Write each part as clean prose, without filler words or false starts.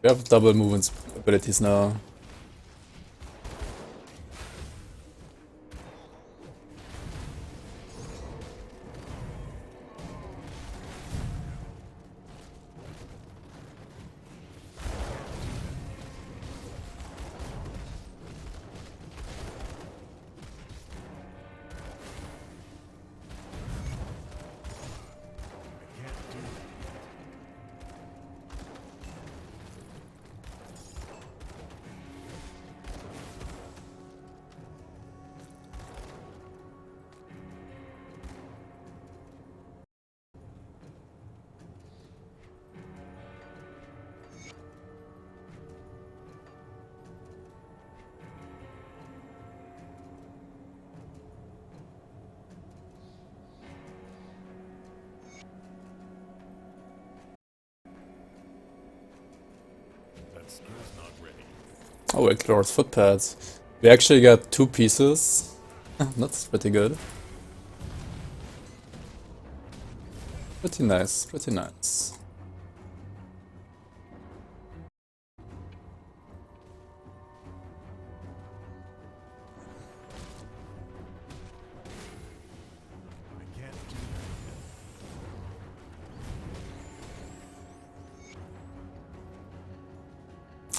We have double movement abilities now. Oh, Explorer's footpads. We actually got 2 pieces. That's pretty good. Pretty nice, pretty nice.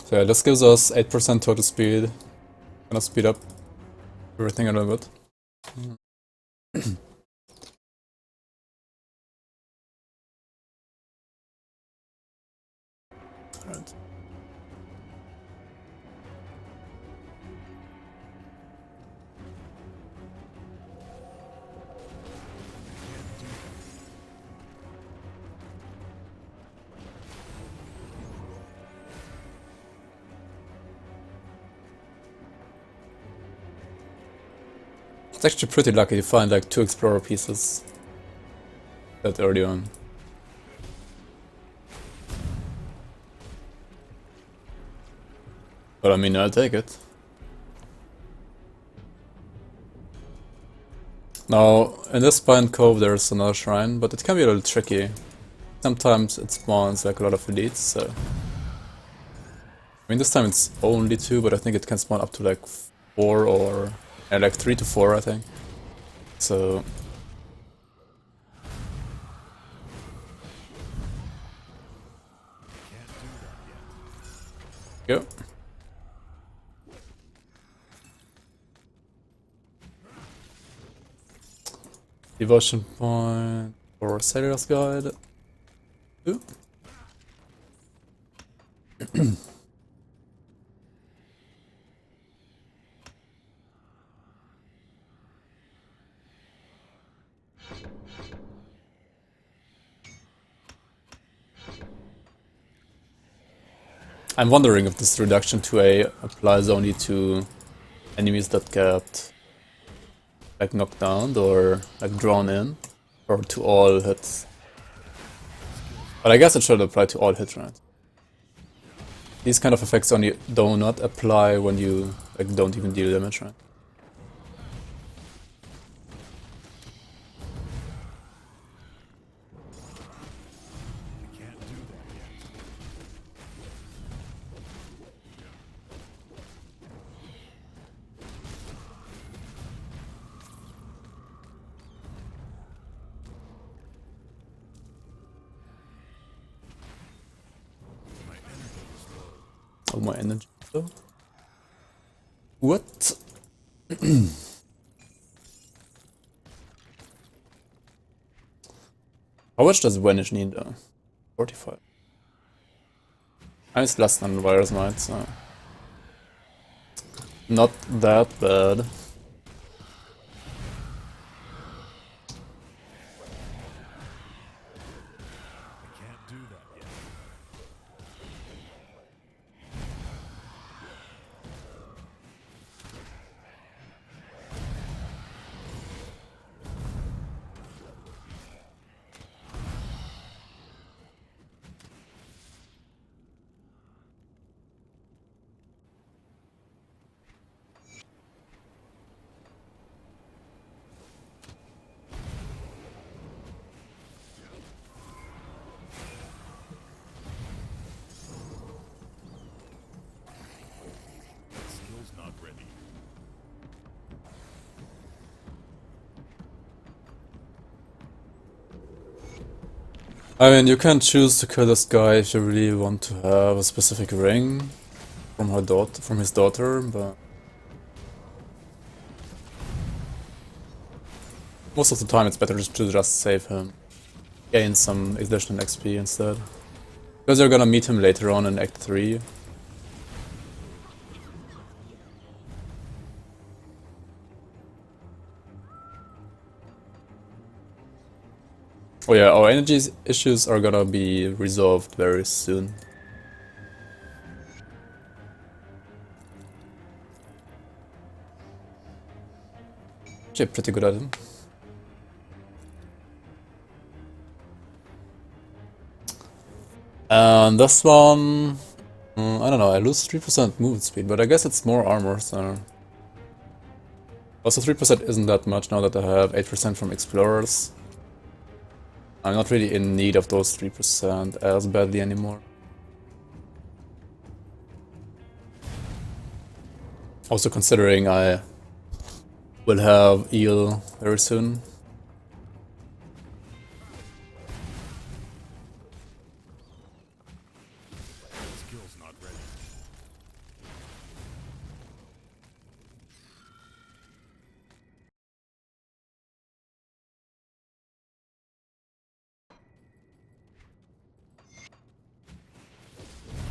So yeah, this gives us 8% total speed. Gonna speed up everything a little bit. Alright. It's actually pretty lucky to find like 2 Explorer pieces that early on. But I mean, I'll take it. Now, in this Spine Cove there's another shrine, but it can be a little tricky. Sometimes it spawns like a lot of elites, so... I mean, this time it's only 2, but I think it can spawn up to like 4 or... yeah, like 3 to 4, I think. So... Go. Devotion point for Sailor's Guide. Ooh. I'm wondering if this reduction to A applies only to enemies that get like knocked down or like drawn in, or to all hits. But I guess it should apply to all hits, right? These kind of effects only do not apply when you like don't even deal damage, right? Oh, my energy. What? How much does Vanish need though? 45. It's less than Virus Might, so... not that bad. I mean, you can choose to kill this guy if you really want to have a specific ring from his daughter, but most of the time it's better to just save him, gain some additional XP instead, because you're gonna meet him later on in Act 3. Oh yeah, our energy issues are gonna be resolved very soon. Actually, a pretty good item. And this one, I don't know, I lose 3% movement speed, but I guess it's more armor, so... Also 3% isn't that much now that I have 8% from Explorers. I'm not really in need of those 3% as badly anymore. Also considering I will have Eel very soon. Skill's not ready.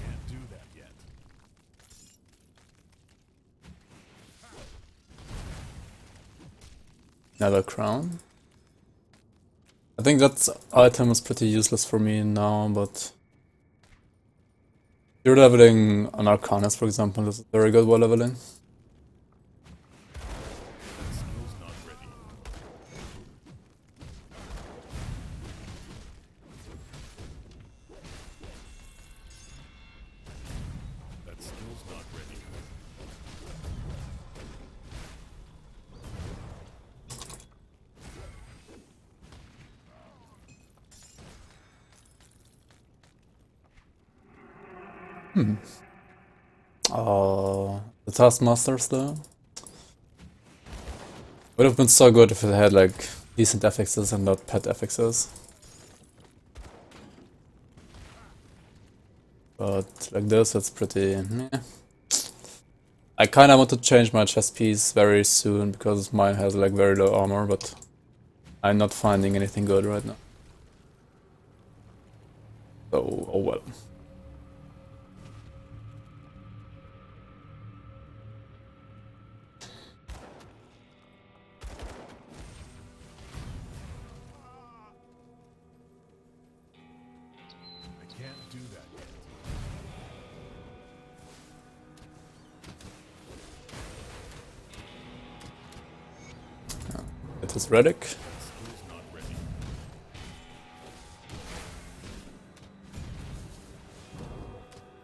Can't do that yet. Another crown. I think that item is pretty useless for me now, but... If you're leveling an Arcanist, for example, this is very good while leveling. Skill's not ready. That skill's not ready. The Taskmasters though. Would have been so good if it had like decent affixes and not pet affixes. But like this, it's pretty meh. I kinda want to change my chest piece very soon because mine has like very low armor, but I'm not finding anything good right now. So, oh well. I can't do that yet. It is Relic. Skill's not ready.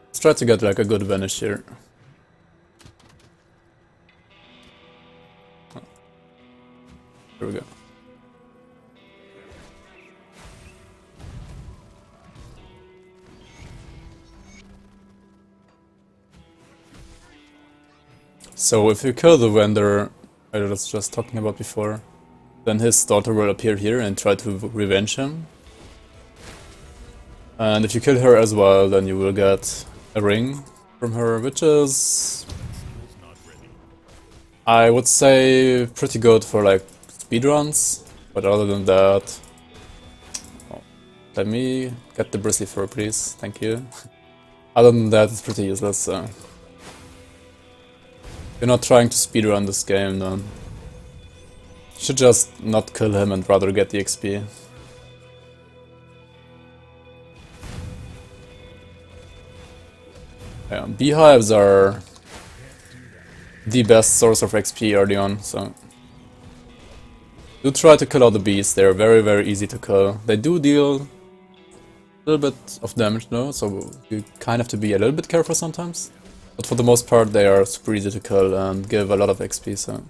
Let's try to get like a good vanish here. Here we go. So if you kill the vendor I was just talking about before, then his daughter will appear here and try to revenge him. And if you kill her as well, then you will get a ring from her, which is, Skill's not ready. I would say, pretty good for like speedruns. But other than that, oh, let me get the bristly fur, please. Thank you. Other than that, it's pretty useless. So. If you're not trying to speedrun this game, then you should just not kill him and rather get the XP. Yeah, beehives are the best source of XP early on, so do try to kill all the bees. They're very, very easy to kill. They do deal a little bit of damage though, so you kind of have to be a little bit careful sometimes. But for the most part, they are super easy to kill and give a lot of XP, so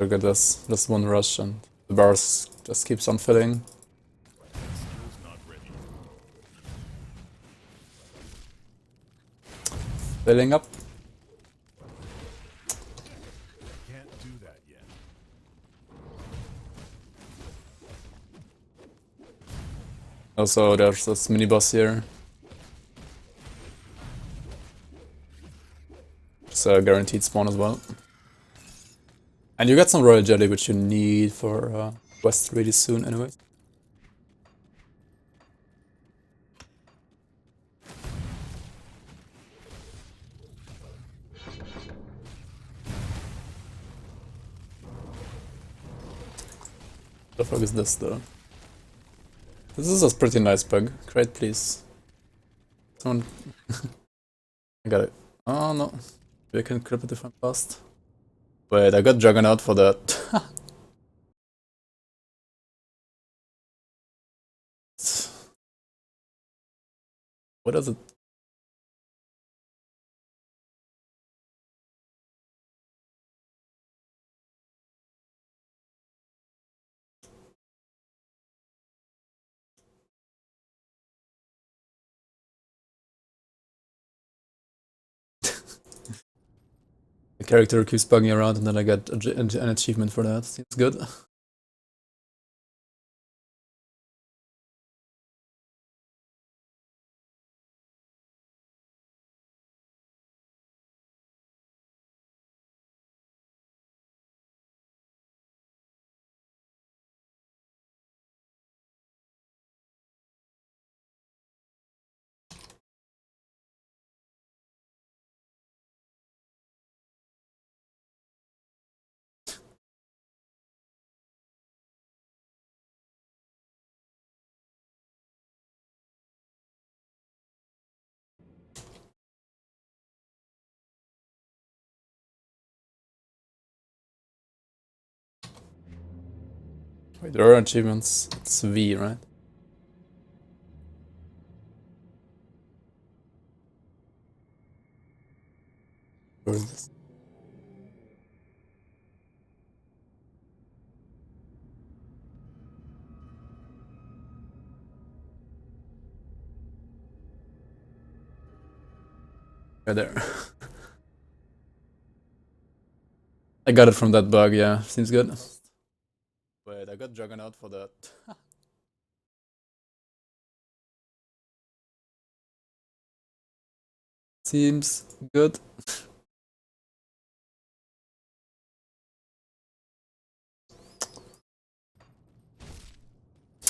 look at this, just one rush and the bars just keeps on filling. Skill's not ready. Filling up. Can't do that yet. Also, there's this mini boss here. It's a guaranteed spawn as well. And you get some royal jelly, which you need for quest really soon, anyway. What the fuck is this, though? This is a pretty nice bug. Crate, please. Someone. I got it. Oh no. Maybe I can clip it if I'm fast. Wait, I got Juggernaut for that. What is it? The character keeps bugging around and then I get an achievement for that. Seems good. Wait, there are achievements. It's V, right? Where is this? Right there. I got it from that bug, yeah. Seems good. Wait, I got Juggernaut for that. Seems good.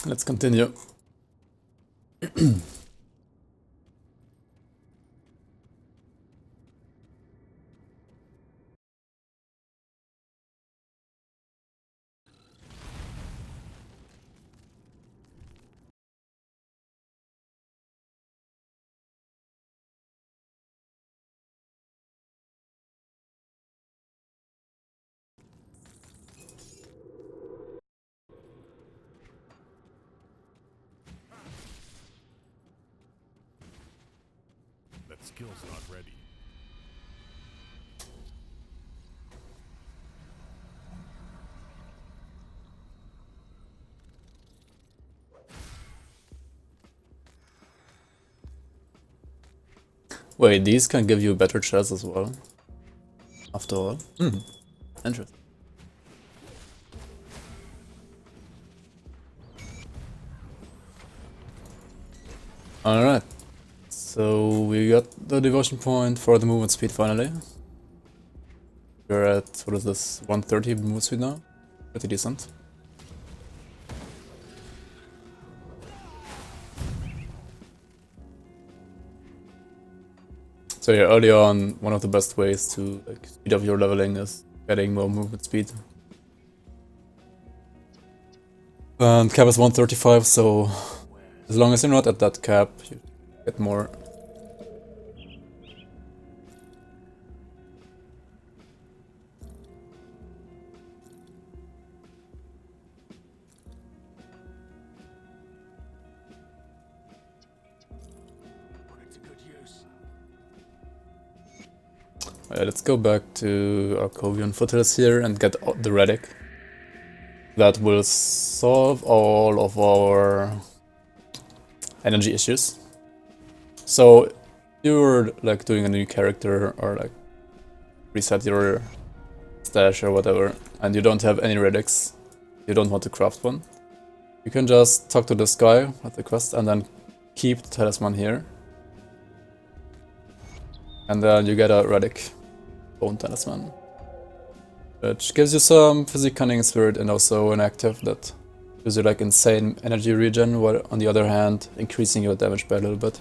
Let's continue. That skill's not ready. Wait, these can give you better chests as well. After all. Interesting. Alright. So we got the devotion point for the movement speed finally. We're at, what is this, 130 movement speed now? Pretty decent. So yeah, early on, one of the best ways to like speed up your leveling is getting more movement speed. And cap is 135, so as long as you're not at that cap, you get more. Let's go back to our Kovian foothills here and get the relic. That will solve all of our energy issues. So if you're like doing a new character or like reset your stash or whatever, and you don't have any relics, you don't want to craft one, You can just talk to this guy at the quest and then keep the talisman here. And then you get a relic bone talisman, which gives you some physique, cunning, spirit, and also an active that gives you like insane energy regen, while on the other hand increasing your damage by a little bit.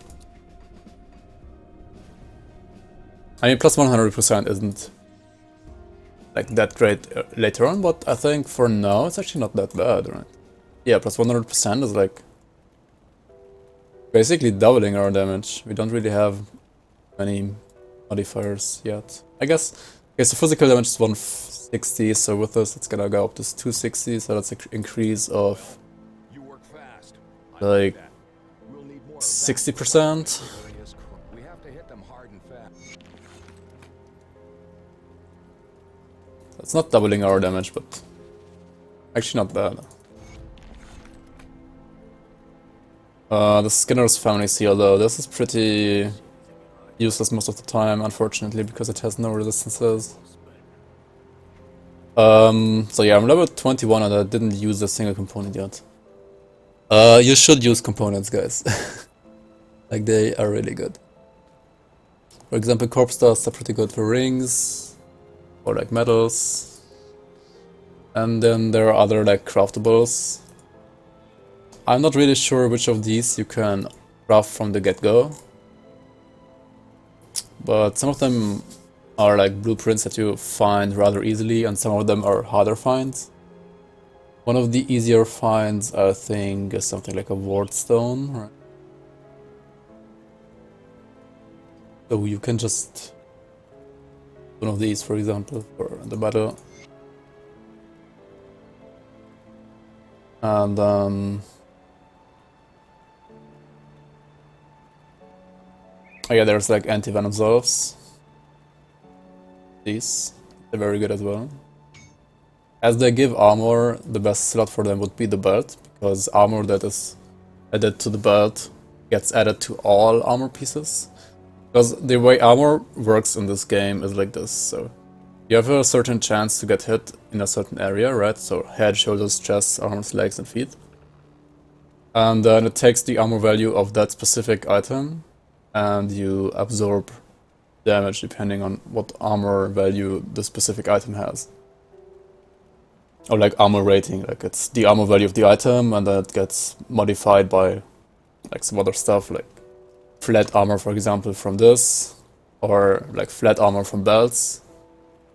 I mean, plus 100% isn't like that great later on, but I think for now it's actually not that bad, right? Yeah, plus 100% is like basically doubling our damage. We don't really have many modifiers yet. I guess, okay, so physical damage is 160, so with this it's gonna go up to 260, so that's an increase of like 60%. It's not doubling our damage, but actually not bad. The Skinner's Family Seal though, this is pretty useless most of the time, unfortunately, because it has no resistances. So yeah, I'm level 21 and I didn't use a single component yet. You should use components, guys. Like, they are really good. For example, corpse dust are pretty good for rings, or like metals. And then there are other like craftables. I'm not really sure which of these you can craft from the get-go, but some of them are like blueprints that you find rather easily, and some of them are harder finds. One of the easier finds, I think, is something like a ward stone, right? So you can just one of these, for example, for the battle. And oh yeah, there's like anti-venom salves. These, they're very good as well. As they give armor, the best slot for them would be the belt, because armor that is added to the belt gets added to all armor pieces. Because the way armor works in this game is like this, so you have a certain chance to get hit in a certain area, right? So head, shoulders, chest, arms, legs, and feet. And then it takes the armor value of that specific item, and you absorb damage depending on what armor value the specific item has. Or like armor rating, like it's the armor value of the item, and then it gets modified by like some other stuff, like flat armor, for example, from this, or like flat armor from belts,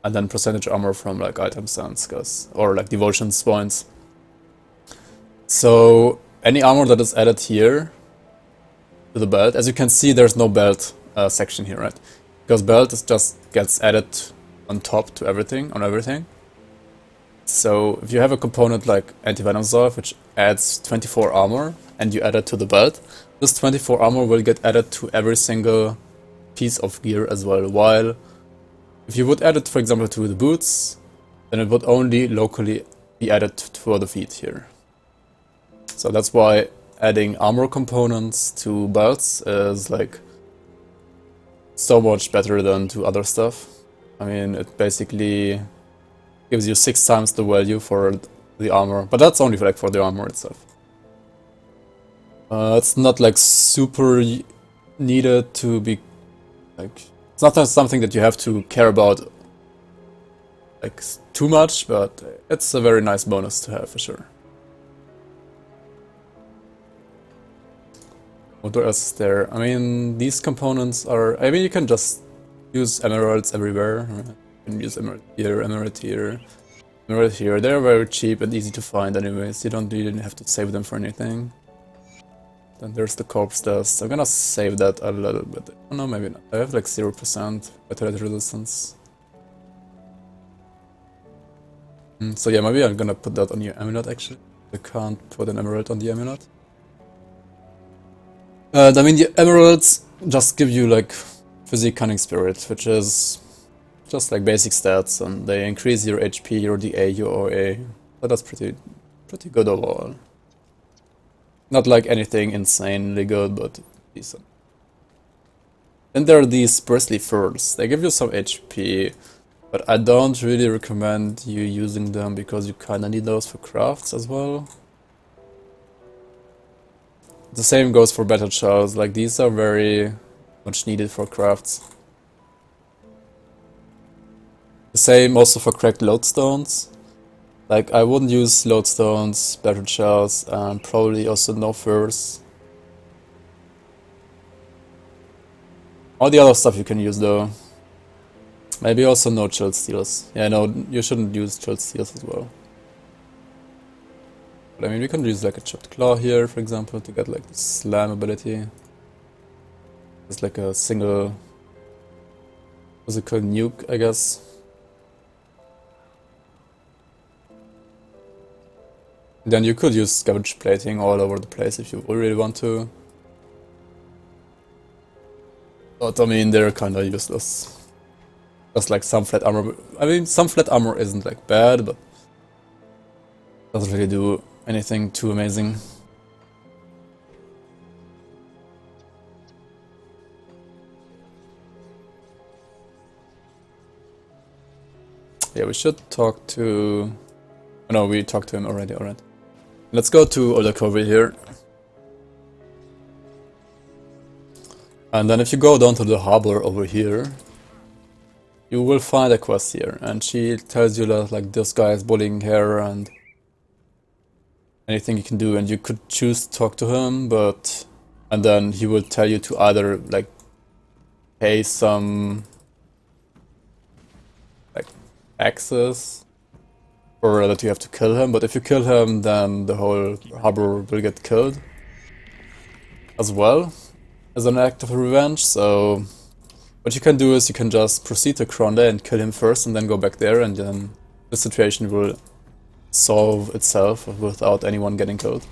and then percentage armor from like item sense, or like devotion points. So any armor that is added here to the belt, as you can see, there's no belt section here, right? Because belt is just gets added on top to everything, on everything. So if you have a component like anti-venom salve, which adds 24 armor, and you add it to the belt, this 24 armor will get added to every single piece of gear as well, while if you would add it, for example, to the boots, then it would only locally be added for the feet here. So that's why adding armor components to belts is like so much better than to other stuff. I mean, it basically gives you 6 times the value for the armor, but that's only like for the armor itself. It's not like super needed to be like, it's not something that you have to care about like too much, but it's a very nice bonus to have for sure. What else is there? I mean, these components are, I mean, you can just use emeralds everywhere. You can use emerald here, emerald here, emerald here. They're very cheap and easy to find anyways. You don't really have to save them for anything. Then there's the corpse dust. I'm gonna save that a little bit. Oh no, maybe not. I have like 0% vitality resistance. So yeah, maybe I'm gonna put that on your amulet actually. I can't put an emerald on the amulet. I mean, the emeralds just give you like physique, cunning, spirit, which is just like basic stats, and they increase your HP, your DA, your OA. So that's pretty good overall. Not like anything insanely good, but decent. Then there are these bristly furs. They give you some HP, but I don't really recommend you using them because you kinda need those for crafts as well. The same goes for battle shells, like these are very much needed for crafts. The same also for cracked lodestones. Like I wouldn't use lodestones, battle shells, and probably also no furs. All the other stuff you can use though. Maybe also no chill steals. Yeah, no, you shouldn't use chill steals as well. But I mean, we can use like a chipped claw here, for example, to get like the slam ability. It's like a single physical nuke, I guess. Then you could use scavenge plating all over the place if you really want to. But I mean, they're kinda useless. Just like some flat armor. I mean, some flat armor isn't like bad, but doesn't really do anything too amazing. Yeah, we should talk to... Oh, no, we talked to him already, alright. Let's go to Oathkeeper here. And then if you go down to the harbor over here, you will find a quest here. And she tells you that like this guy is bullying her and anything you can do. And you could choose to talk to him, but... And then he will tell you to either like pay some... like access, or that you have to kill him, but if you kill him, then the whole harbor will get killed as well, as an act of revenge. So what you can do is you can just proceed to Kronde and kill him first and then go back there, and then the situation will solve itself without anyone getting killed.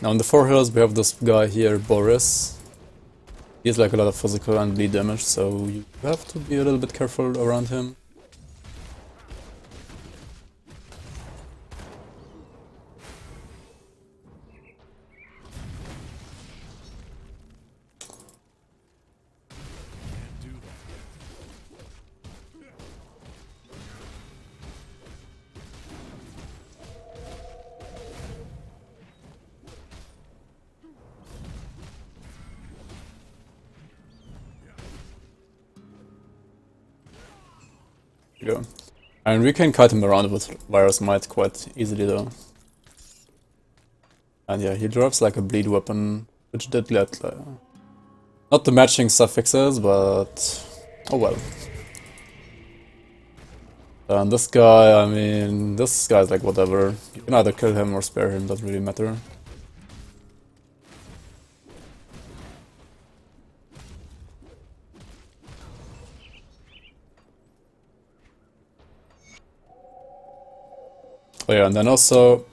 Now in the foothills we have this guy here, Boris. He has like a lot of physical and bleed damage, so you have to be a little bit careful around him. Go. And we can cut him around with Virus Might quite easily though. And yeah, he drops like a bleed weapon, which did let not the matching suffixes, but oh well. And this guy, I mean, this guy's like whatever. You can either kill him or spare him, doesn't really matter. Oh yeah, and then also,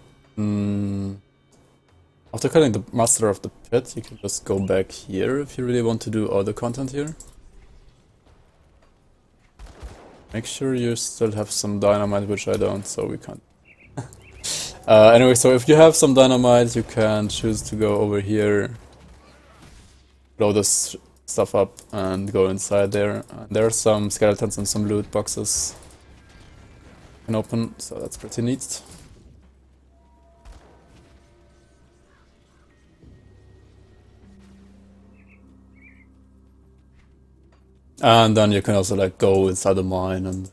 after killing the Master of the Pit, you can just go back here if you really want to do all the content here. Make sure you still have some dynamite, which I don't, so we can't. Anyway, so if you have some dynamite, you can choose to go over here, blow this stuff up, and go inside there. There are some skeletons and some loot boxes you can open, so that's pretty neat. And then you can also like go inside the mine, and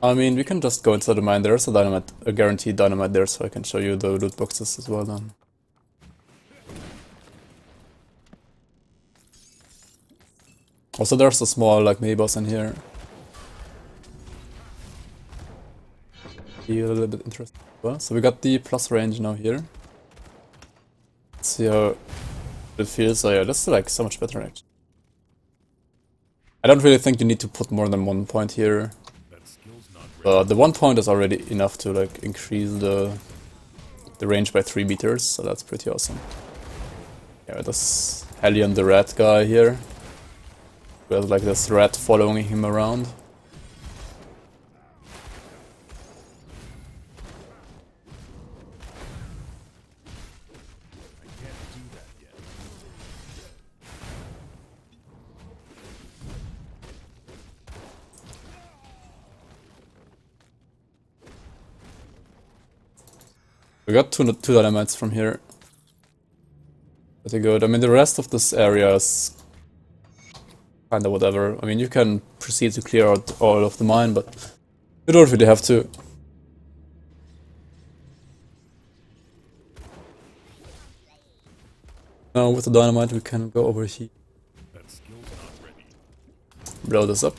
I mean we can just go inside the mine. There's a dynamite, a guaranteed dynamite there, so I can show you the loot boxes as well then. Also there's a small like mini boss in here. Be a little bit interesting as well. So we got the plus range now here. Let's see how it feels. So yeah, that's like so much better actually. I don't really think you need to put more than 1 point here. The 1 point is already enough to like increase the the range by 3 meters, so that's pretty awesome. Yeah, this Hellion the rat guy here. We have like this rat following him around. We got two dynamites from here. Pretty good. I mean, the rest of this area is kinda whatever. I mean, you can proceed to clear out all of the mine, but you don't really have to. Now with the dynamite we can go over here. That skill's not ready. Blow this up.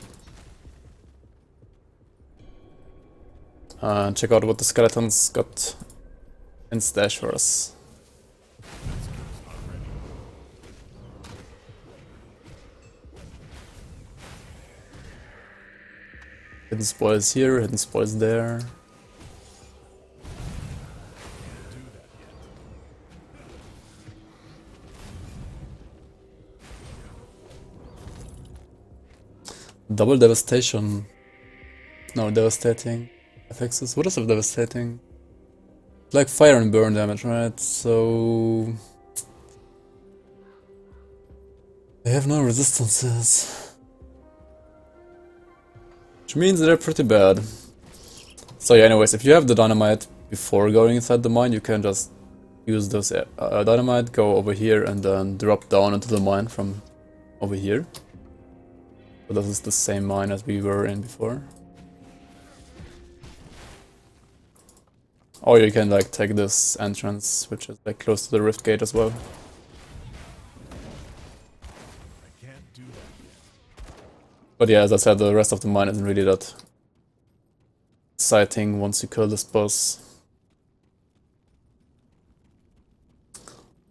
And check out what the skeletons got in stash for us. Hidden spoils here, hidden spoils there. Double devastation. No, devastating FXs. What is a devastating? Like fire and burn damage, right? So they have no resistances, which means they're pretty bad. So yeah, anyways, if you have the dynamite before going inside the mine, you can just use this dynamite, go over here, and then drop down into the mine from over here. So this is the same mine as we were in before. Or you can like take this entrance, which is like close to the rift gate as well. I can't do that yet. But yeah, as I said, the rest of the mine isn't really that exciting once you kill this boss.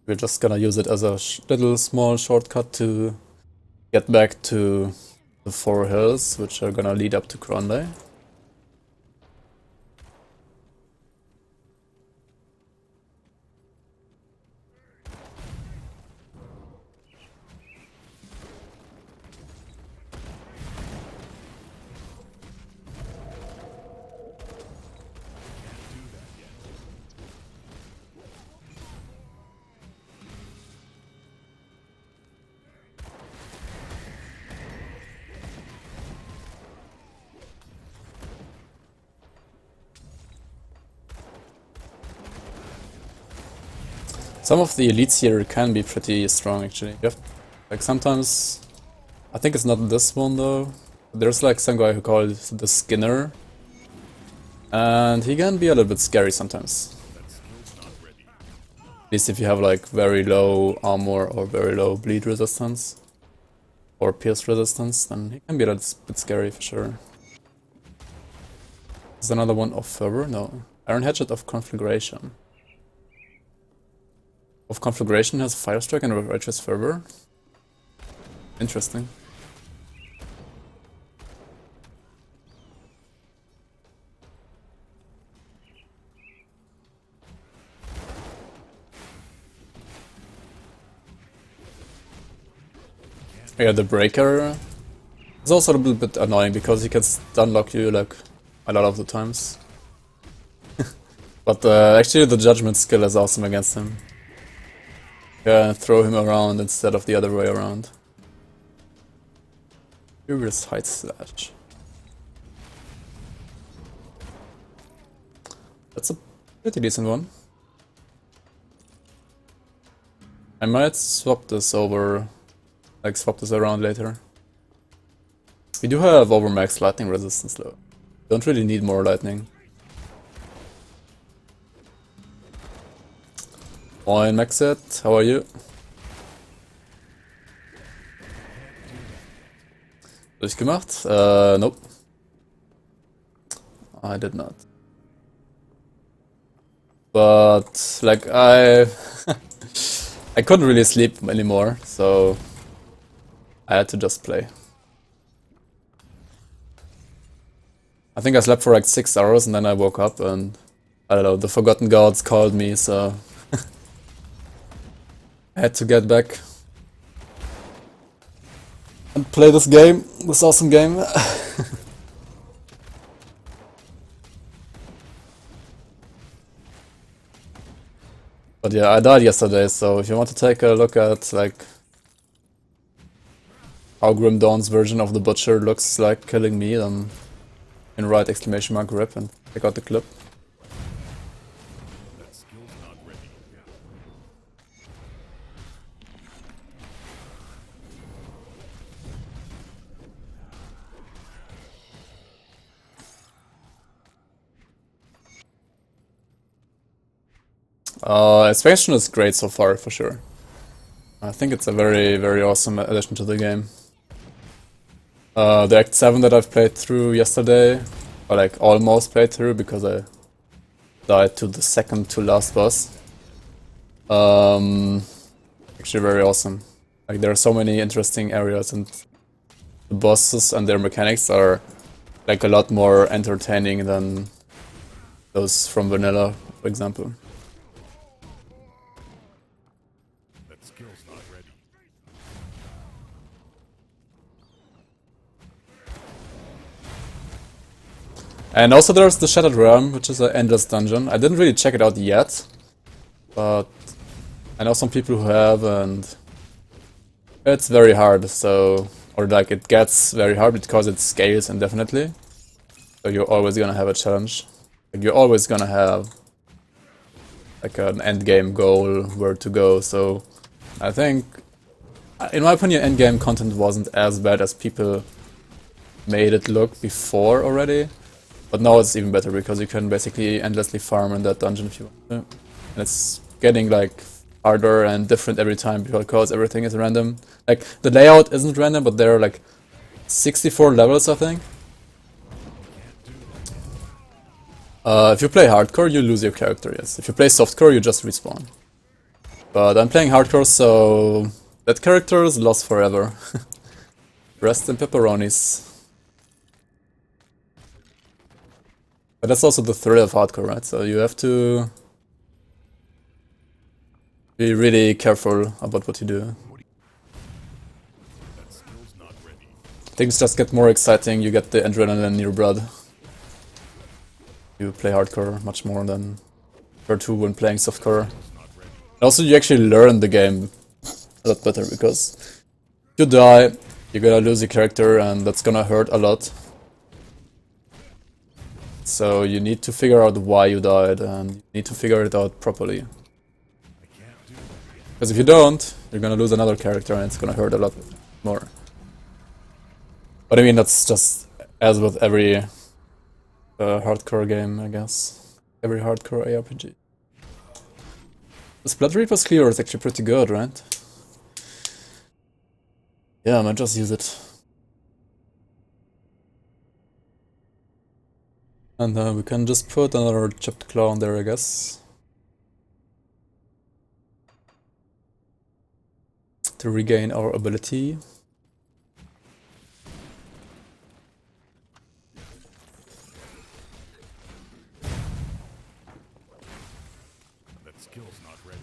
We're just gonna use it as a little small shortcut to get back to the 4 hills, which are gonna lead up to Grande. Some of the elites here can be pretty strong actually. You have, like sometimes, I think it's not this one though. There's like some guy who calls the Skinner, and he can be a little bit scary sometimes. That skill's not ready. At least if you have like very low armor or very low bleed resistance or pierce resistance, then he can be a little bit scary for sure. Is another one of fervor? No. Iron Hatchet of Conflagration. Of Conflagration has Fire Strike and Righteous Fervor. Interesting. Yeah, the Breaker is also a little bit annoying because he can stun lock you like a lot of the times. But actually the Judgment skill is awesome against him. Yeah, throw him around instead of the other way around. Furious Height Slash. That's a pretty decent one. I might swap this over, like swap this around later. We do have overmax lightning resistance though. Don't really need more lightning. Moin Maxit, how are you? Durchgemacht? Nope. I did not. But, like, I couldn't really sleep anymore, so I had to just play. I think I slept for like 6 hours and then I woke up and I don't know, the Forgotten Gods called me, so I had to get back and play this game, this awesome game. But yeah, I died yesterday, so if you want to take a look at like how Grim Dawn's version of the Butcher looks like killing me, then you can write !RIP and check out the clip. That skill's not ready. Expansion is great so far, for sure. I think it's a very, very awesome addition to the game. The Act 7 that I've played through yesterday, or like almost played through because I died to the second to last boss. Actually very awesome. Like there are so many interesting areas and the bosses and their mechanics are like a lot more entertaining than those from vanilla, for example. That skill's not ready. And also there's the Shattered Realm, which is an endless dungeon. I didn't really check it out yet, but I know some people who have, and it's very hard, so... Or like it gets very hard because it scales indefinitely. So you're always gonna have a challenge. Like you're always gonna have like an endgame goal where to go, so I think, in my opinion, endgame content wasn't as bad as people made it look before already. But now it's even better because you can basically endlessly farm in that dungeon if you want to. And it's getting like harder and different every time because everything is random. Like the layout isn't random, but there are like 64 levels, I think. If you play hardcore, you lose your character, yes. If you play softcore, you just respawn. But I'm playing hardcore, so that character is lost forever. Rest in pepperonis. But that's also the thrill of hardcore, right? So you have to be really careful about what you do. That skill's not ready. Things just get more exciting, you get the adrenaline in your blood. You play hardcore much more than compared to when playing softcore. And also you actually learn the game a lot better because if you die, you're gonna lose your character and that's gonna hurt a lot. So you need to figure out why you died and you need to figure it out properly. I can't do that yet. Because if you don't, you're gonna lose another character and it's gonna hurt a lot more. But I mean, that's just as with every hardcore game, I guess. Every hardcore ARPG. This Blood Reaper's cleaver is actually pretty good, right? Yeah, I might just use it. And we can just put another chipped claw on there, I guess. To regain our ability. That skill's not ready.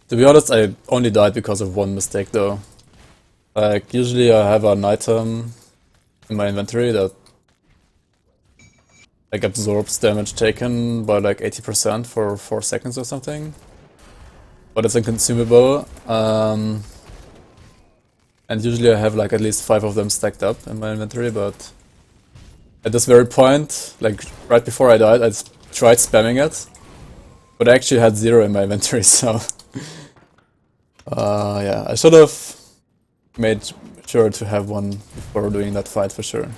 To be honest, I only died because of one mistake though. Like, usually I have an item in my inventory that like absorbs damage taken by like 80% for 4 seconds or something. But it's inconsumable. And usually I have like at least 5 of them stacked up in my inventory, but at this very point, like right before I died, I tried spamming it. But I actually had 0 in my inventory, so... yeah, I should have made sure to have one before doing that fight for sure.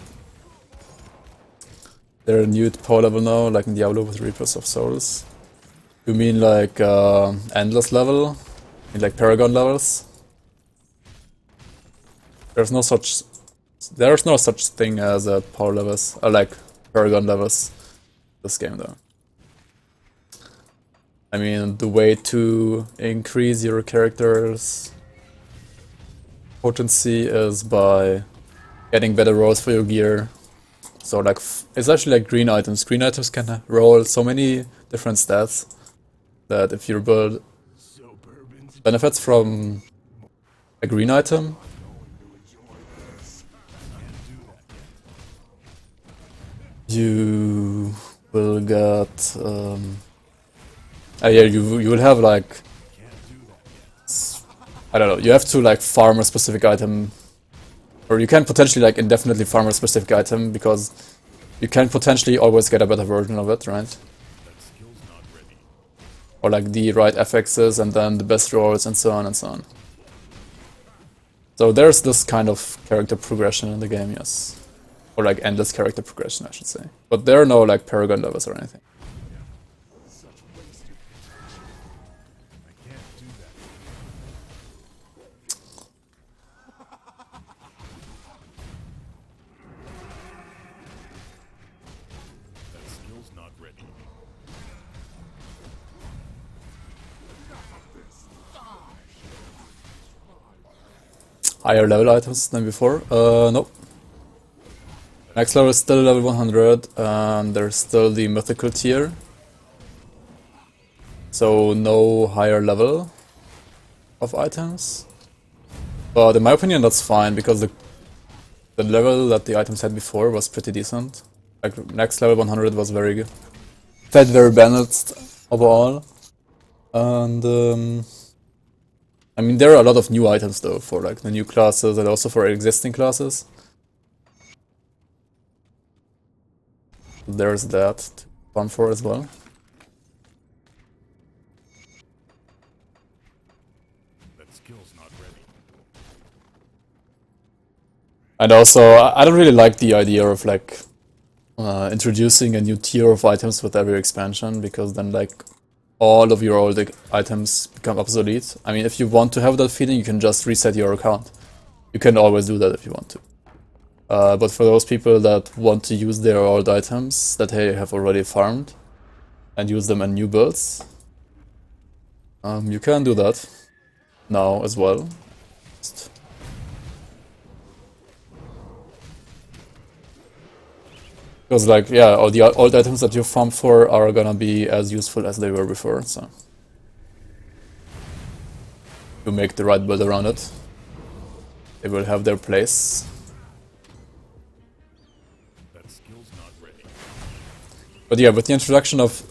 They're a new power level now, like in Diablo with Reapers of Souls. You mean like endless level? In like Paragon levels? There's no such thing as power levels, or like Paragon levels this game though. I mean, the way to increase your character's potency is by getting better rolls for your gear, So like, it's actually like green items. Green items can roll so many different stats that if your build benefits from a green item, you will get yeah, you will have like, I don't know, you have to like farm a specific item, or you can potentially like indefinitely farm a specific item because you can potentially always get a better version of it, right? Or like the right FXs and then the best rolls and so on and so on. So there's this kind of character progression in the game, yes. Or like endless character progression, I should say. But there are no like paragon levels or anything. Higher level items than before? Nope. Next level is still level 100, and there's still the mythical tier. So no higher level of items. But in my opinion that's fine, because the level that the items had before was pretty decent. Like next level 100 was very good. Felt very balanced overall. And I mean, there are a lot of new items though for like the new classes and also for existing classes. There's that to farm for as well. That skill's not ready. And also, I don't really like the idea of like introducing a new tier of items with every expansion, because then like all of your old items become obsolete. I mean, if you want to have that feeling, you can just reset your account. You can always do that if you want to. But for those people that want to use their old items that they have already farmed and use them in new builds, you can do that now as well. Because like, yeah, all the old items that you farmed for are gonna be as useful as they were before, so you make the right build around it. They will have their place. That skill's not ready. But yeah, with the introduction of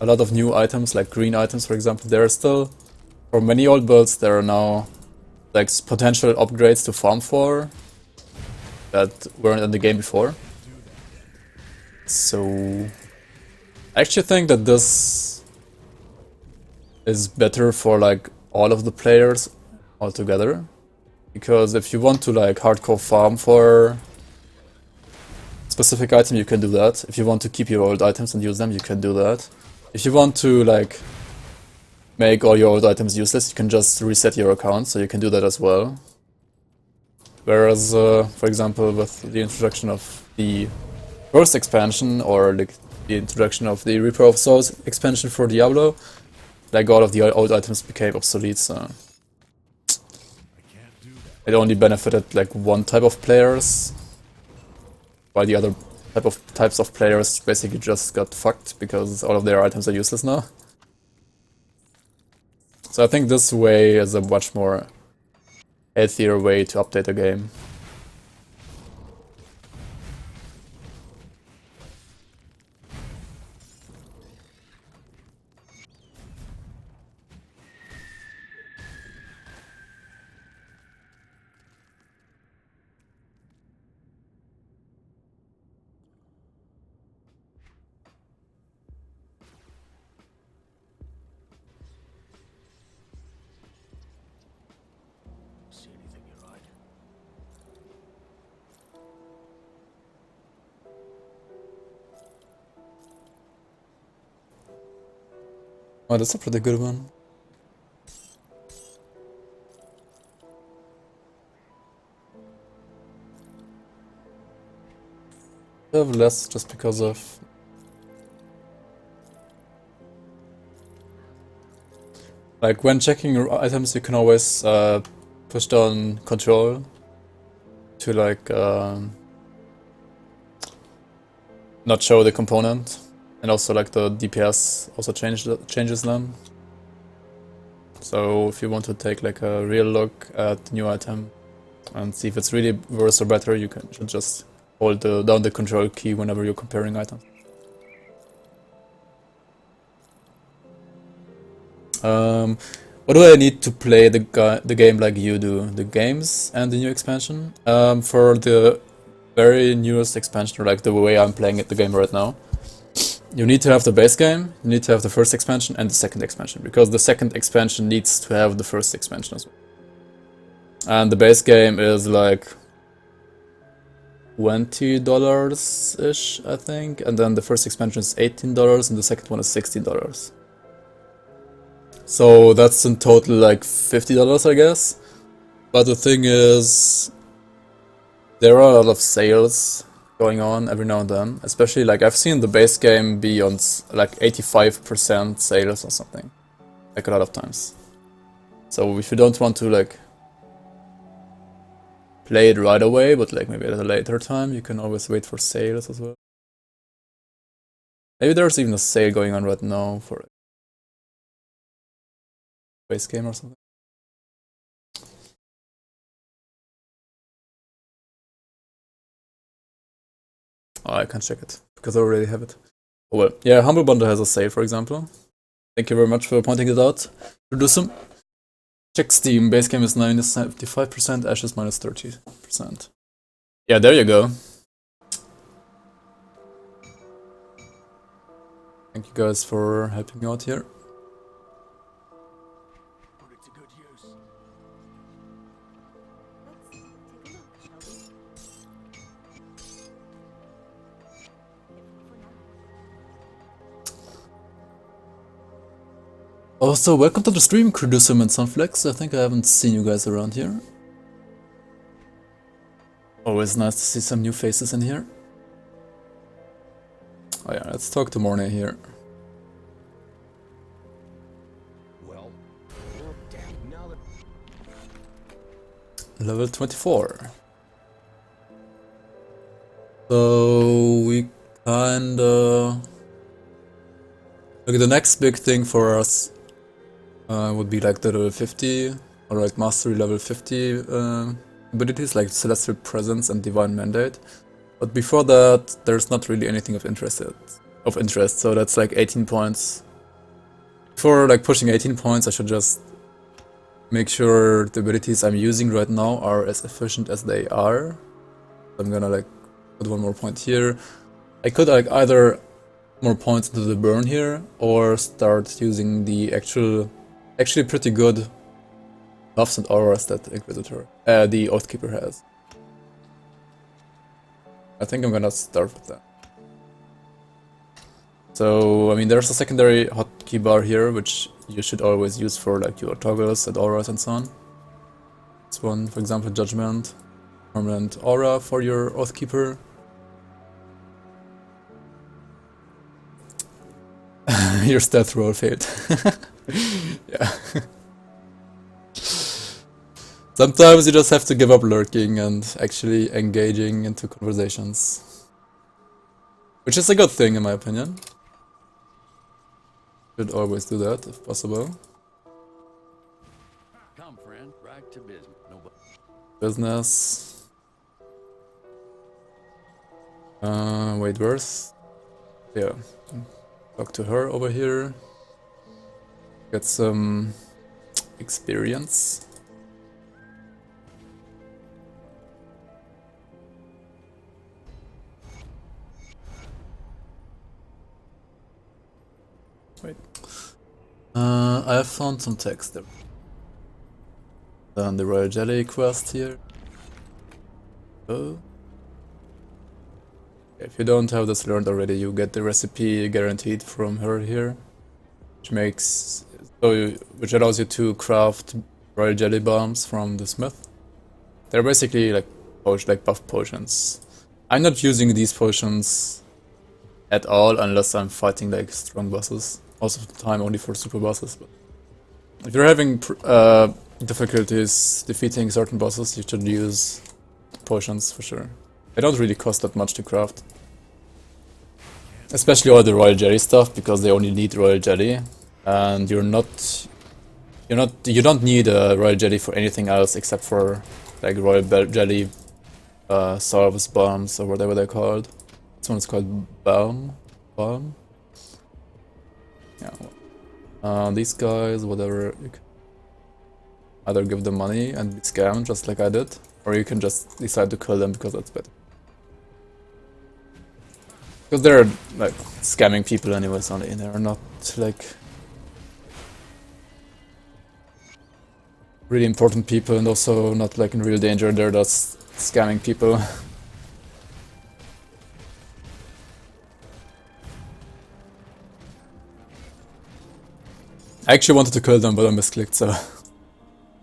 a lot of new items, like green items for example, there are still, for many old builds, there are now like potential upgrades to farm for that weren't in the game before. So I actually think that this is better for like all of the players altogether. Because if you want to like hardcore farm for specific item, you can do that. If you want to keep your old items and use them, you can do that. If you want to like make all your old items useless, you can just reset your account, so you can do that as well. Whereas, for example, with the introduction of the first expansion, or like the introduction of the Reaper of Souls expansion for Diablo, like all of the old items became obsolete, so it only benefited like one type of players, while the other types of players basically just got fucked because all of their items are useless now. So I think this way is a much more healthier way to update the game. See anything you like? Oh, that's a pretty good one. I have less just because of... Like, when checking your items, you can always push down control to like not show the component, and also like the DPS also changes them. So if you want to take like a real look at the new item and see if it's really worse or better, you should just hold down the control key whenever you're comparing items. What do I need to play the game like you do? The games and the new expansion? For the very newest expansion, or like the way I'm playing the game right now, you need to have the base game, you need to have the first expansion and the second expansion, because the second expansion needs to have the first expansion as well. And the base game is like $20-ish, I think, and then the first expansion is $18 and the second one is $16. So that's in total like $50, I guess. But the thing is, there are a lot of sales going on every now and then. Especially like I've seen the base game be on like 85% sales or something. Like a lot of times. So if you don't want to like play it right away, but like maybe at a later time, you can always wait for sales as well. Maybe there's even a sale going on right now for a base game or something. Oh, I can't check it because I already have it. Oh well, yeah, Humble Bundle has a sale, for example. Thank you very much for pointing it out. Produce them. Check Steam. Base game is -75%, Ashes -30%. Yeah, there you go. Thank you guys for helping me out here. Put it to good use. Also, welcome to the stream, Credusum and Sunflex. I think I haven't seen you guys around here. Always nice to see some new faces in here. Oh yeah, let's talk to Mornay here. Well, damn, now that Level 24. So we kinda... Like the next big thing for us would be like the level 50 or like mastery level 50 abilities like Celestial Presence and Divine Mandate. But before that, there's not really anything of interest. So that's like 18 points. For like pushing 18 points, I should just make sure the abilities I'm using right now are as efficient as they are. I'm gonna like put one more point here. I could like either more points into the burn here or start using the actually pretty good buffs and auras that the Oathkeeper has. I think I'm gonna start with that. So, I mean, there's a secondary hotkey bar here, which you should always use for like your toggles and auras and so on. This one, for example, Judgment, permanent aura for your Oathkeeper. Your stealth roll failed. Yeah. Sometimes you just have to give up lurking and actually engaging into conversations. Which is a good thing in my opinion. Should always do that if possible. come, friend, right to business. Nobody. Business. Wait, where's... Yeah. Talk to her over here. Get some experience. Wait. I have found some text there. Done the Royal Jelly quest here. Oh. If you don't have this learned already, you get the recipe guaranteed from her here, which allows you to craft Royal Jelly bombs from the smith. They're basically like buff potions. I'm not using these potions at all unless I'm fighting like strong bosses. Most of the time only for super bosses. But if you're having difficulties defeating certain bosses, you should use potions for sure. They don't really cost that much to craft. especially all the Royal Jelly stuff, because they only need Royal Jelly, and you don't need a Royal Jelly for anything else except for like Royal Jelly, Salvus Bombs or whatever they're called. This one is called Balm. Yeah. These guys, whatever, you can either give them money and be scammed just like I did, or you can just decide to kill them because that's better. Because they're like scamming people anyways only, they're not like really important people and also not like in real danger, they're just scamming people. I actually wanted to kill them but I misclicked, so...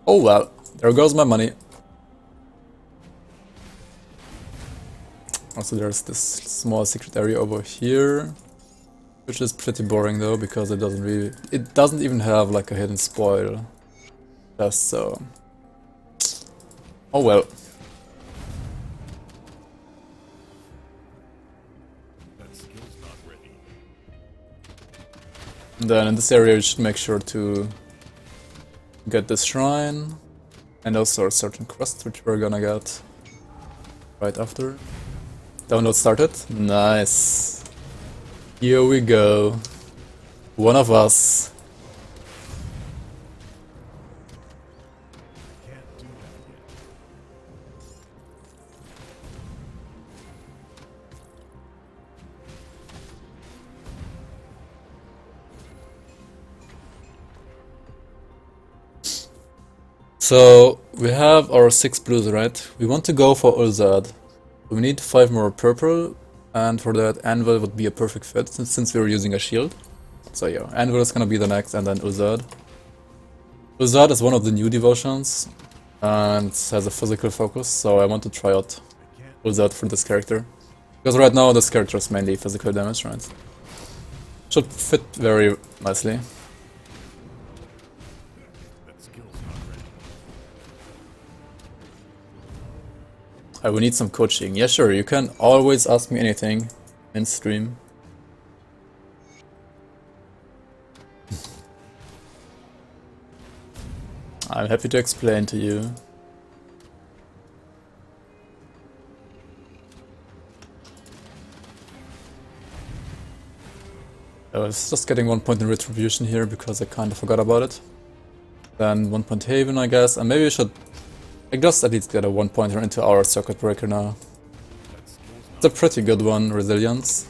Oh well, there goes my money. Also there's this small secret area over here, which is pretty boring though, because it doesn't even have like a hidden spoil. Just so... Oh well. That skill's not ready. And then in this area you should make sure to get this shrine, and also a certain quest which we're gonna get right after. Download started? Nice. Here we go. One of us. Can't do that yet. So we have our 6 blues, right? We want to go for Ulzad. We need 5 more purple, and for that Anvil would be a perfect fit since we're using a shield. So yeah, Anvil is gonna be the next, and then Ulzad. Ulzad is one of the new devotions and has a physical focus, so I want to try out Ulzad for this character. Because right now this character is mainly physical damage, right? Should fit very nicely. That skill's not ready. I will need some coaching. Yeah, sure, you can always ask me anything in stream. I'm happy to explain to you. I was just getting 1 point in retribution here because I kind of forgot about it. Then 1 point Haven, I guess, and maybe we should just at least get a 1 pointer into our circuit breaker now. It's a pretty good one, resilience.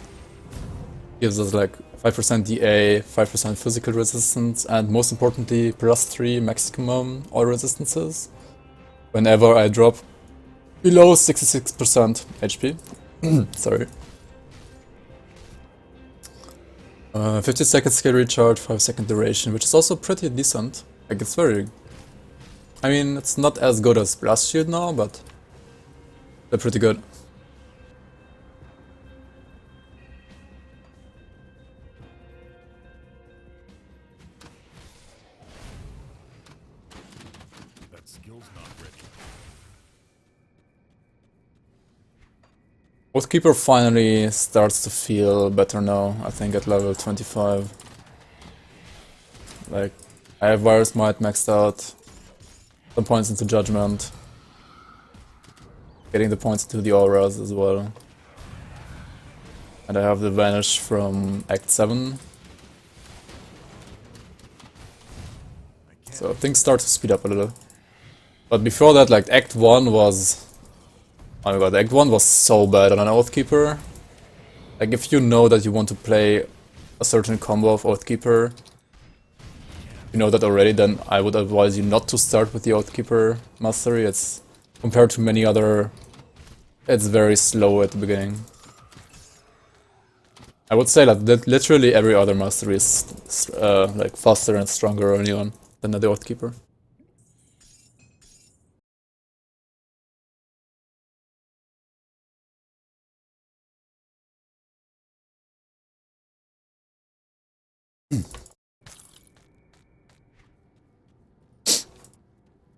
Gives us like 5% DA, 5% physical resistance, and most importantly, +3 maximum all resistances whenever I drop below 66% HP. Sorry. 50 seconds skill recharge, 5-second duration, which is also pretty decent. Like, it's very... I mean, it's not as good as Blast Shield now, but they're pretty good. That skill's not ready. Oathkeeper finally starts to feel better now, I think at level 25. Like, I have Virus Might maxed out, some points into Judgment, getting the points into the auras as well. And I have the Vanish from Act 7. So things start to speed up a little. But before that, like, Act 1 was... Oh my god, Act 1 was so bad on an Oathkeeper. Like, if you know that you want to play a certain combo of Oathkeeper, you know that already, then I would advise you not to start with the Oathkeeper mastery. It's, compared to many other, it's very slow at the beginning. I would say that literally every other mastery is like faster and stronger early on than the Oathkeeper.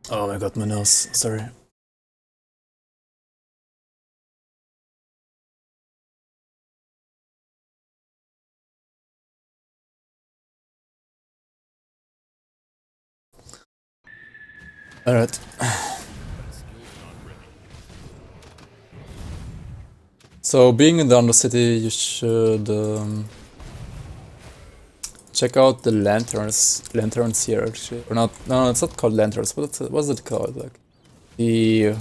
Oh my god, my nose, sorry. Alright. That skill's not ready. So, being in the Undercity, you should check out the lanterns here, actually. Or not, no, it's not called lanterns. What's it called? Like, the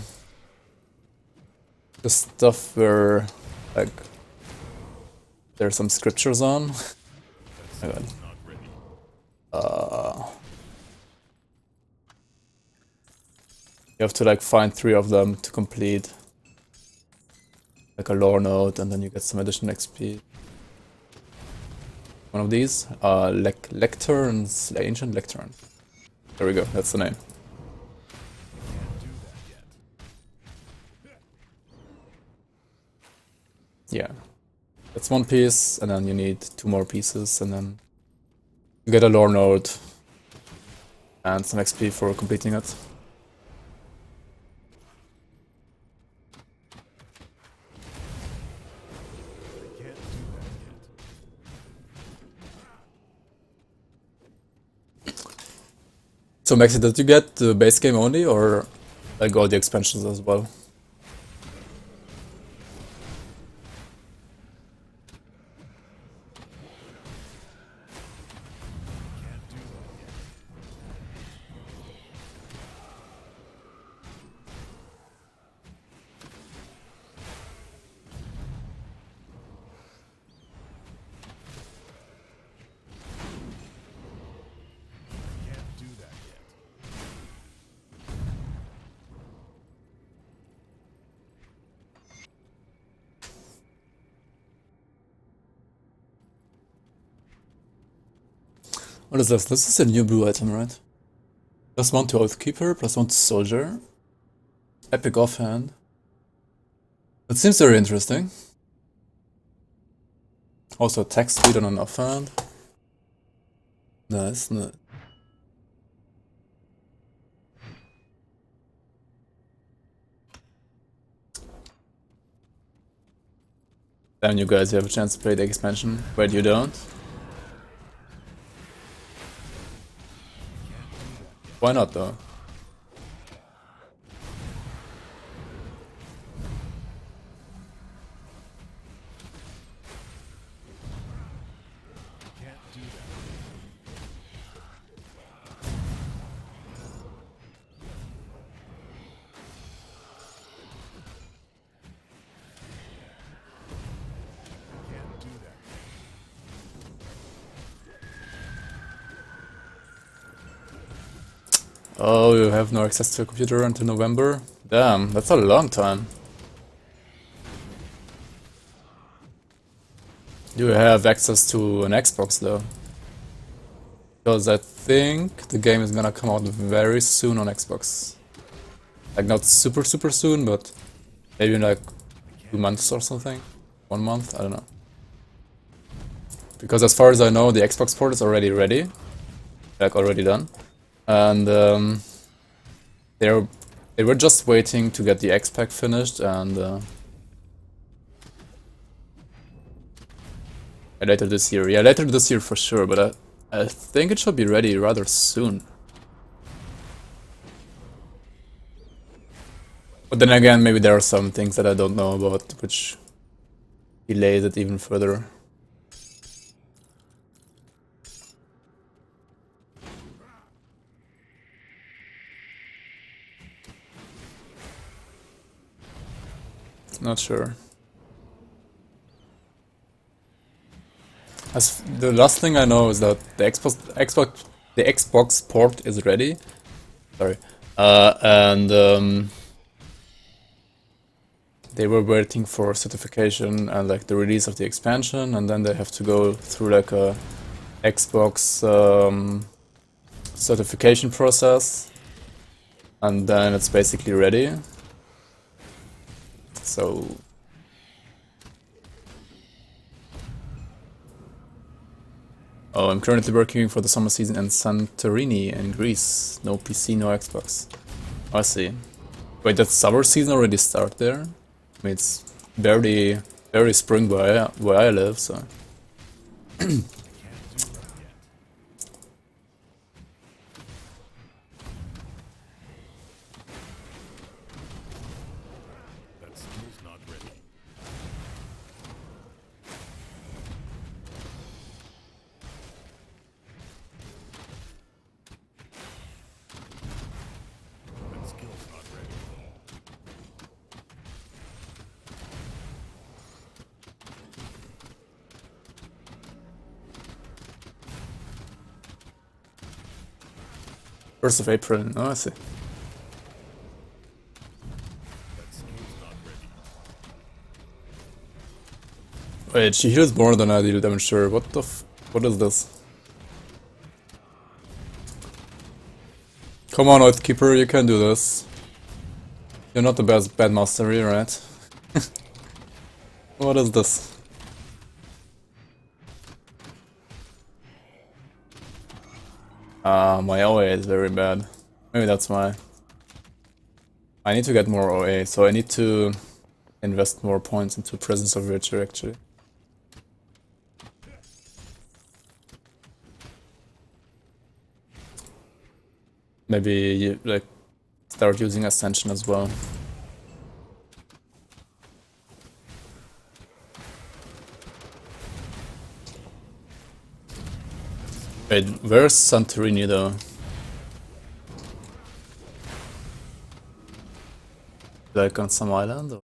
stuff where, like, there's some scriptures on. Oh my god. Not ready. You have to, like, find 3 of them to complete, like, a lore node, and then you get some additional XP. One of these, lecterns, ancient lectern. There we go, that's the name. Can't do that yet. Yeah. That's 1 piece, and then you need 2 more pieces, and then you get a lore node and some XP for completing it. Can't do that yet. So Maxi, did you get the base game only, or like all the expansions as well? Can't do that yet. Can't do that yet. What is this? This is a new blue item, right? +1 to Oathkeeper, +1 to Soldier. Epic offhand. That seems very interesting. Also attack speed on an offhand. Nice, nice. Then you guys, you have a chance to play the expansion. Wait, you don't? Why not though? Can't do that. Can't do that. Oh, you have no access to a computer until November? Damn, that's a long time. Do you have access to an Xbox though? Because I think the game is gonna come out very soon on Xbox. Like not super soon, but maybe in like 2 months or something. 1 month, I don't know. Because as far as I know, the Xbox port is already ready. Like already done. And they were just waiting to get the X-Pack finished, and later this year. Yeah, later this year for sure, but I think it should be ready rather soon. But then again, maybe there are some things that I don't know about which delays it even further. Not sure. As the last thing I know is that the Xbox port is ready. Sorry, and they were waiting for certification and like the release of the expansion, and then they have to go through like a Xbox certification process, and then it's basically ready. So oh, I'm currently working for the summer season in Santorini in Greece. No PC, no Xbox. I see. Wait, that summer season already started there? I mean, it's barely spring where I live, so. 1st of April. Oh, I see. That skill's not ready. Wait, she heals more than I deal damage, sure. What the what is this? Come on, Oathkeeper, you can do this. You're not the best bad mastery, right? What is this? My OA is very bad. Maybe that's why. I need to get more OA, so I need to invest more points into Presence of Virtue, actually. Maybe you, like, start using Ascension as well. Wait, where's Santorini though? Like on some island? Or?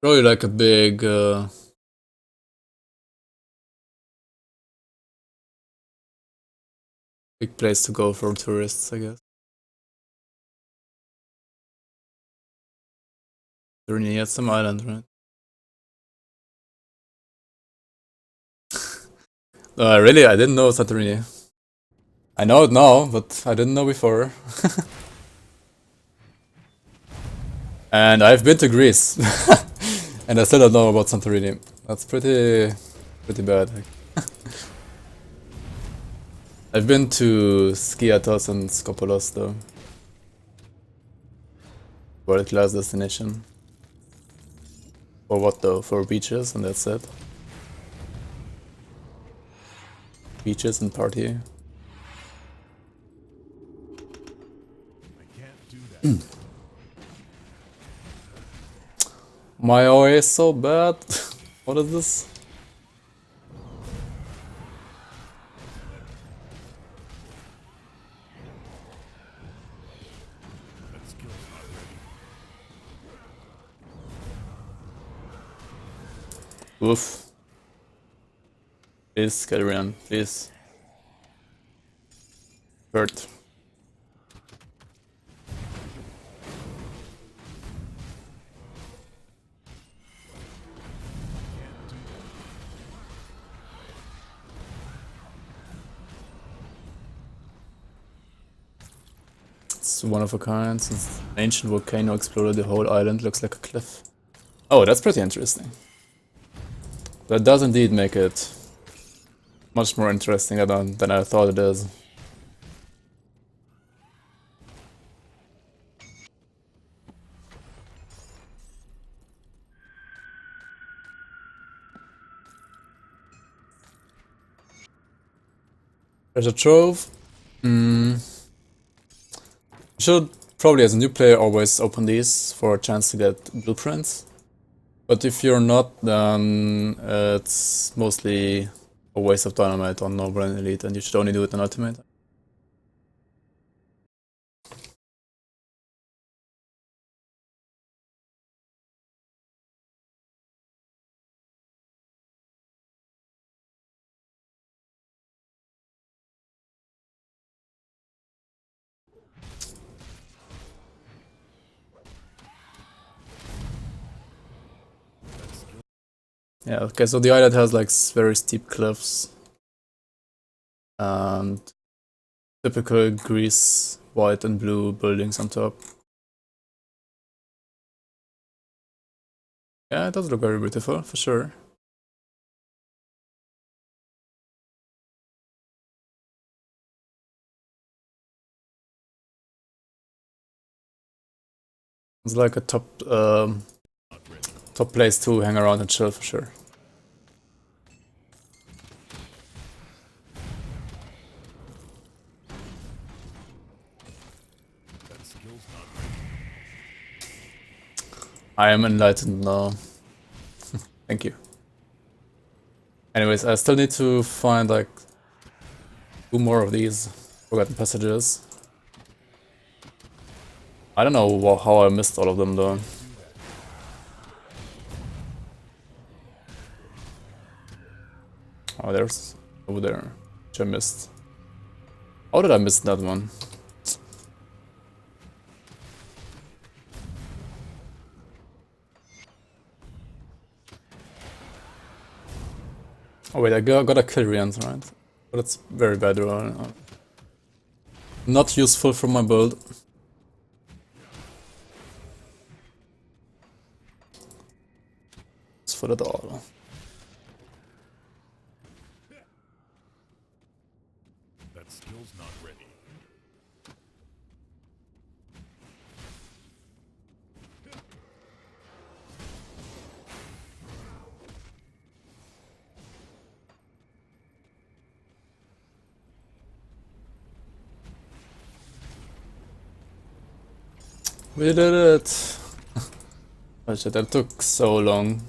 Probably like a big place to go for tourists, I guess. Santorini, yeah, some island, right? Really, I didn't know Santorini. I know it now, but I didn't know before. And I've been to Greece. And I still don't know about Santorini. That's pretty bad. I've been to Skiathos and Skopolis though. World class destination. For what though? For beaches and that's it. Beaches and party. I can't do that. My OA is so bad. What is this? That skill's not ready. Oof. Please, Galerian, please. Hurt. It's one of a kind. Since an ancient volcano exploded, the whole island looks like a cliff. Oh, that's pretty interesting. That does indeed make it much more interesting than I thought it is. Treasure trove. Should probably, as a new player, always open these for a chance to get blueprints. But if you're not, then it's mostly a waste of dynamite on Noble and Elite, and you should only do it on Ultimate. Yeah, okay, so the island has like very steep cliffs. And typical Greece white and blue buildings on top. Yeah, it does look very beautiful, for sure. It's like a top place to hang around and chill, for sure. That skill's not ready. I am enlightened now. Thank you. Anyways, I still need to find like 2 more of these forgotten passages. I don't know how I missed all of them though. Oh, there's over there, which I missed. How did I miss that one? Oh wait, I gotta kill Rians, right? But it's very bad roll. Not useful for my build. It's for the dollar. That skill's not ready. We did it! Oh shit, that took so long.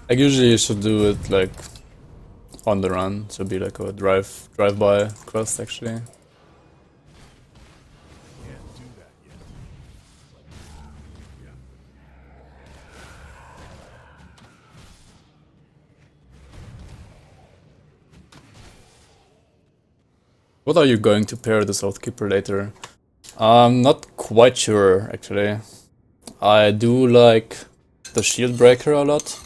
Like usually you should do it like on the run. Should be like a drive-by quest actually. Can't do that yet. What are you going to pair this Oathkeeper later? I'm not quite sure actually. I do like the shield breaker a lot.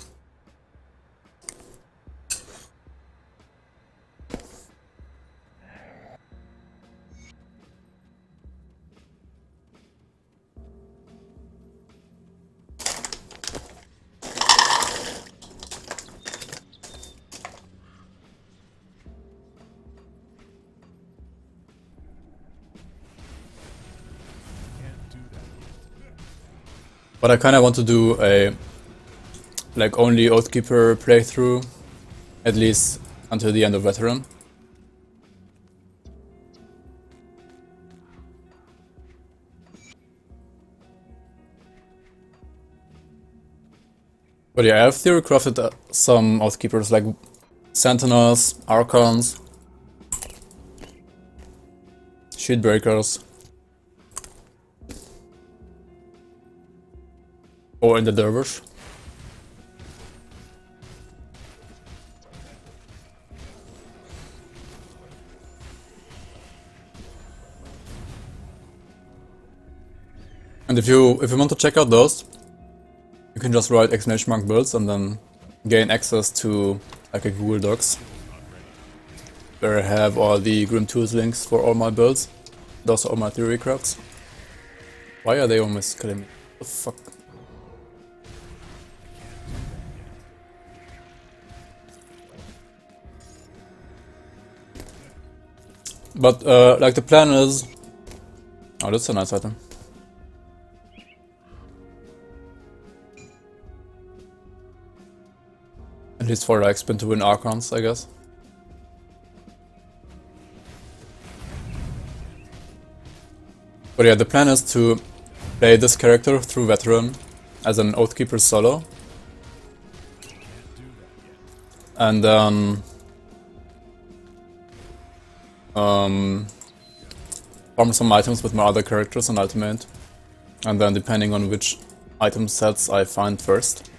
Can't do that yet. But I kinda want to do a like only Oathkeeper playthrough, at least until the end of Veteran. But yeah, I have theory crafted some Oathkeepers like Sentinels, Archons, Shield Breakers, or in the Dervish. And if you want to check out those, you can just write !mark builds and then gain access to like a Google Docs where I have all the Grim Tools links for all my builds. Those are all my theory crafts. Why are they almost killing me? What the fuck? But like the plan is... Oh, that's a nice item. At least for like spin to win Archons, I guess. But yeah, the plan is to play this character through Veteran as an Oathkeeper solo. And then farm some items with my other characters on Ultimate. And then depending on which item sets I find first,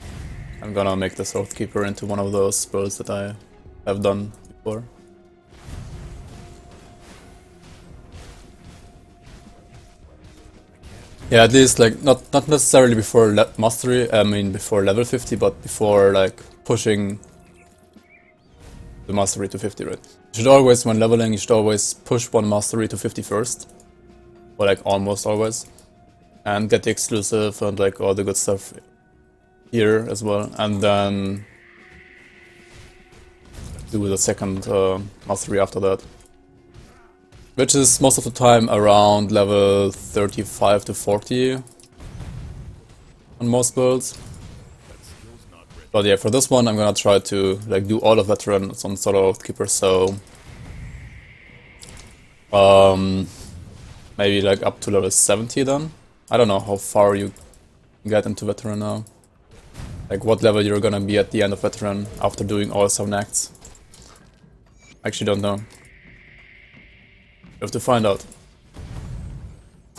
I'm gonna make this Oathkeeper into one of those builds that I have done before. Yeah, at least like not necessarily before mastery. I mean before level 50, but before like pushing the mastery to 50, right? You should always, when leveling, you should always push one mastery to 50 first, or like almost always, and get the exclusive and like all the good stuff here as well, and then do the second mastery after that. Which is most of the time around level 35 to 40 on most builds. But yeah, for this one I'm gonna try to like do all of Veterans on solo Oathkeeper, so maybe like up to level 70 then. I don't know how far you get into Veteran now. Like what level you're gonna be at the end of Veteran after doing all 7 acts. I actually don't know. You have to find out.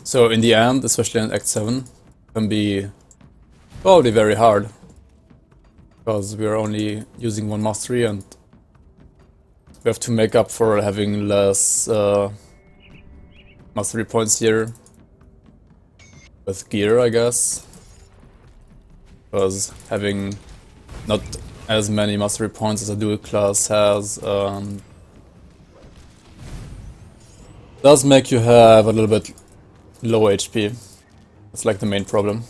So in the end, especially in Act 7, can be Probably very hard. Because we are only using one mastery and we have to make up for having less mastery points here. With gear, I guess. Because having not as many mastery points as a dual class has does make you have a little bit low HP. That's like the main problem.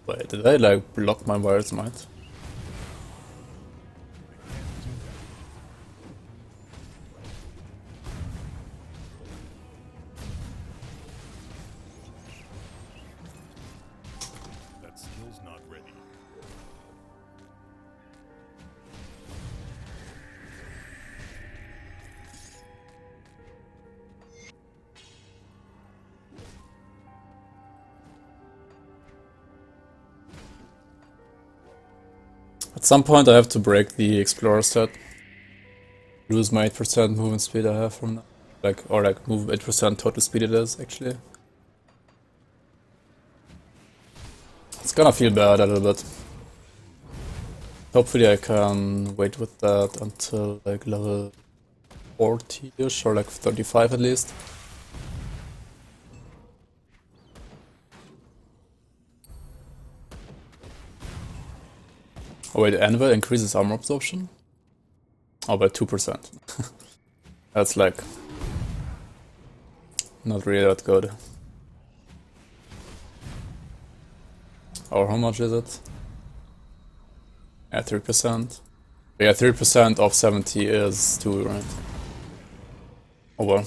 Wait, did I like block my Wire's Might? That skill's not ready. At some point I have to break the Explorer stat. Lose my 8% movement speed I have from now. Or move 8% total speed it is, actually. It's gonna feel bad a little bit. Hopefully I can wait with that until like level 40-ish or like 35 at least. Oh wait, Anvil increases armor absorption? Oh, by 2%. That's like not really that good. Or how much is it? Yeah, 3%. Yeah, 3% of 70 is 2, right? Oh well.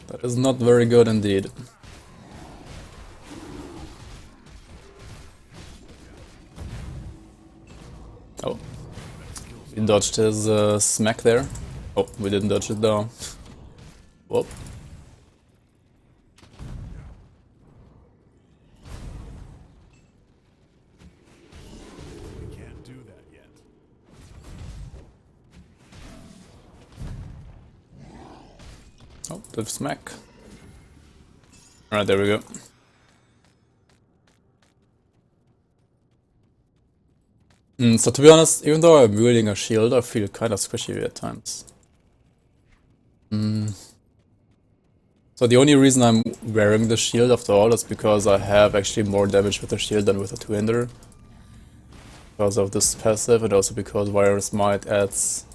That is not very good indeed. Oh. We dodged his smack there. Oh, we didn't dodge it down. Whoop. We can't do that yet. Oh, the smack. Alright, there we go. So to be honest, even though I'm wielding a shield, I feel kind of squishy at times. So the only reason I'm wearing the shield after all is because I have actually more damage with the shield than with a two-hander. Because of this passive and also because Wire's Might adds